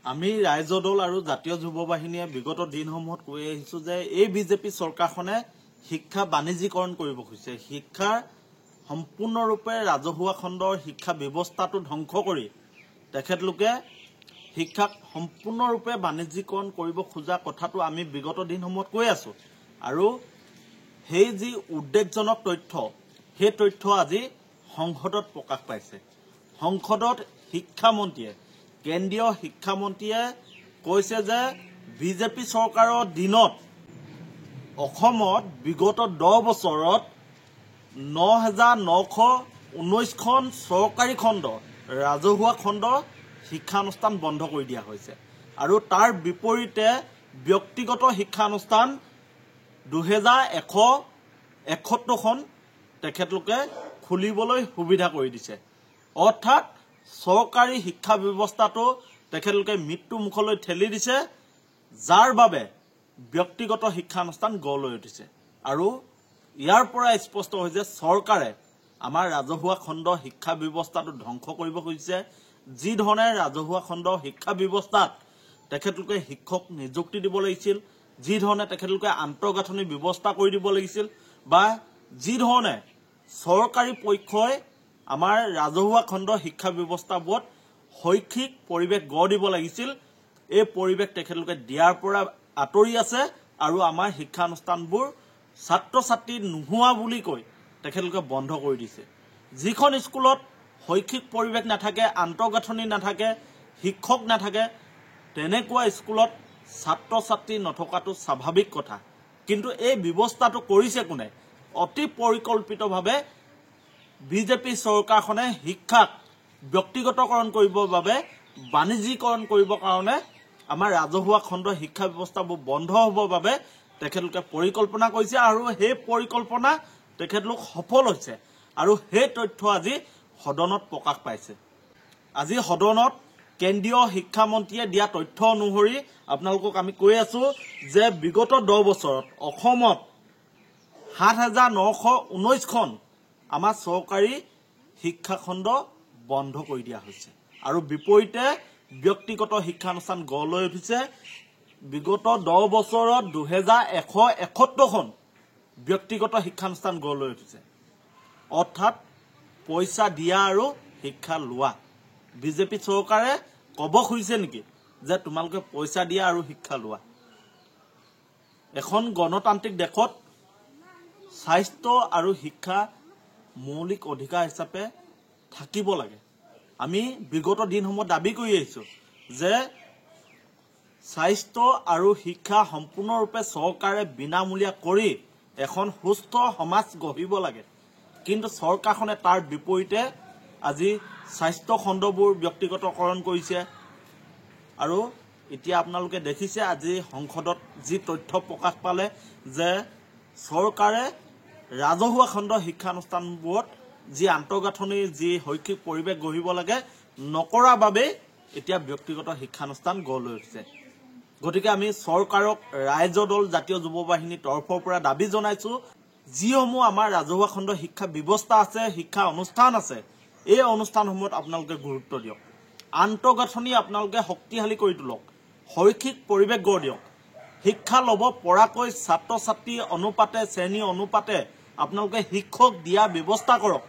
আমি ৰাইজৰ দল আৰু জাতীয় যুৱ বাহিনীয়ে বিগত দিনসমূহত কৈ আহিছো যে এই বিজেপি চৰকাৰখনে শিক্ষা বাণিজ্যিকৰণ কৰিব খুজিছে। শিক্ষাৰ সম্পূৰ্ণৰূপে ৰাজহুৱা খণ্ডৰ শিক্ষা ব্যৱস্থাটো ধ্বংস কৰি তেখেতলোকে শিক্ষাক সম্পূৰ্ণৰূপে বাণিজ্যিকৰণ কৰিব খোজা কথাটো আমি বিগত দিনসমূহত কৈ আছো। আৰু সেই যি উদ্বেগজনক তথ্য, সেই তথ্য আজি সংসদত প্ৰকাশ পাইছে। সংসদত শিক্ষামন্ত্ৰীয়ে, কেন্দ্ৰীয় শিক্ষামন্ত্ৰীয়ে কৈছে যে বিজেপি চৰকাৰৰ দিনত অসমত বিগত 10 বছৰত 9,919খন চৰকাৰী খণ্ড, ৰাজহুৱা খণ্ড শিক্ষানুষ্ঠান বন্ধ কৰি দিয়া হৈছে। আৰু তাৰ বিপৰীতে ব্যক্তিগত শিক্ষানুষ্ঠান 2,171খন তেখেতলোকে খুলিবলৈ সুবিধা কৰি দিছে। অৰ্থাৎ চৰকাৰী শিক্ষা ব্যৱস্থাটো তেখেতলোকে মৃত্যু মুখলৈ ঠেলি দিছে, যাৰ বাবে ব্যক্তিগত শিক্ষানুষ্ঠান গঢ় লৈ উঠিছে। আৰু ইয়াৰ পৰা স্পষ্ট হৈছে চৰকাৰে আমাৰ ৰাজহুৱা খণ্ড শিক্ষা ব্যৱস্থাটো ধ্বংস কৰিব খুজিছে। যি ধৰণে ৰাজহুৱা খণ্ড শিক্ষা ব্যৱস্থাত তেখেতলোকে শিক্ষক নিযুক্তি দিব লাগিছিল, যি ধৰণে তেখেতলোকে আন্তঃগাঁথনি ব্যৱস্থা কৰি দিব লাগিছিল, বা যি ধৰণে চৰকাৰী পক্ষই আমাৰ ৰাজহুৱা খণ্ড শিক্ষা ব্যৱস্থাবোৰত শৈক্ষিক পৰিৱেশ গঢ় দিব লাগিছিল, এই পৰিৱেশ তেখেতলোকে দিয়াৰ পৰা আঁতৰি আছে। আৰু আমাৰ শিক্ষানুষ্ঠানবোৰ ছাত্ৰ ছাত্ৰী নোহোৱা বুলি কৈ তেখেতলোকে বন্ধ কৰি দিছে। যিখন স্কুলত শৈক্ষিক পৰিৱেশ নাথাকে, আন্তঃগাঁথনি নাথাকে, শিক্ষক নাথাকে, তেনেকুৱা স্কুলত ছাত্ৰ ছাত্ৰী নথকাটো স্বাভাৱিক কথা। কিন্তু এই ব্যৱস্থাটো কৰিছে কোনে? অতি পৰিকল্পিতভাৱে বিজেপি চৰকাৰখনে শিক্ষাক ব্যক্তিগতকৰণ কৰিবৰ বাবে, বাণিজ্যিকৰণ কৰিবৰ কাৰণে, আমাৰ ৰাজহুৱা খণ্ড শিক্ষা ব্যৱস্থাবোৰ বন্ধ হ'বৰ বাবে তেখেতলোকে পৰিকল্পনা কৰিছে। আৰু সেই পৰিকল্পনা তেখেতলোক সফল হৈছে। আৰু সেই তথ্য আজি সদনত প্ৰকাশ পাইছে। আজি সদনত কেন্দ্ৰীয় শিক্ষামন্ত্ৰীয়ে দিয়া তথ্য অনুসৰি আপোনালোকক আমি কৈ আছো যে বিগত 10 বছৰত অসমত 7,919খন আমাৰ চৰকাৰী শিক্ষাখণ্ড বন্ধ কৰি দিয়া হৈছে। আৰু বিপৰীতে ব্যক্তিগত শিক্ষানুষ্ঠান গঢ় লৈ উঠিছে। বিগত 10 বছৰত 2,171খন ব্যক্তিগত শিক্ষানুষ্ঠান গঢ় লৈ উঠিছে। অৰ্থাৎ পইচা দিয়া আৰু শিক্ষা লোৱা। বিজেপি চৰকাৰে ক'ব খুজিছে নেকি যে তোমালোকে পইচা দিয়া আৰু শিক্ষা লোৱা? এখন গণতান্ত্ৰিক দেশত স্বাস্থ্য আৰু শিক্ষা মৌলিক অধিকাৰ হিচাপে থাকিব লাগে। আমি বিগত দিনসমূহত দাবী কৰি আহিছো যে স্বাস্থ্য আৰু শিক্ষা সম্পূৰ্ণৰূপে চৰকাৰে বিনামূলীয়া কৰি এখন সুস্থ সমাজ গঢ়িব লাগে। কিন্তু চৰকাৰখনে তাৰ বিপৰীতে আজি স্বাস্থ্য খণ্ডবোৰ ব্যক্তিগতকৰণ কৰিছে। আৰু এতিয়া আপোনালোকে দেখিছে আজি সংসদত যি তথ্য প্ৰকাশ পালে যে চৰকাৰে ৰাজহুৱা খণ্ড শিক্ষানুষ্ঠানবোৰত যি আন্তঃগাঁথনি, যি শৈক্ষিক পৰিৱেশ গঢ়িব লাগে, নকৰাৰ বাবেই এতিয়া ব্যক্তিগত শিক্ষানুষ্ঠান গঢ় লৈ উঠিছে। গতিকে আমি চৰকাৰক ৰাইজৰ দল জাতীয় যুৱ বাহিনীৰ তৰফৰ পৰা দাবী জনাইছো, যিসমূহ আমাৰ ৰাজহুৱা খণ্ড শিক্ষা ব্যৱস্থা আছে, শিক্ষা অনুষ্ঠান আছে, এই অনুষ্ঠানসমূহত আপোনালোকে গুৰুত্ব দিয়ক। আন্তঃগাঁথনি আপোনালোকে শক্তিশালী কৰি তোলক, শৈক্ষিক পৰিৱেশ গঢ় দিয়ক। শিক্ষা ল'ব পৰাকৈ ছাত্ৰ ছাত্ৰী অনুপাতে, শ্ৰেণী অনুপাতে আপোনালোকে শিক্ষক দিয়াৰ ব্যৱস্থা কৰক।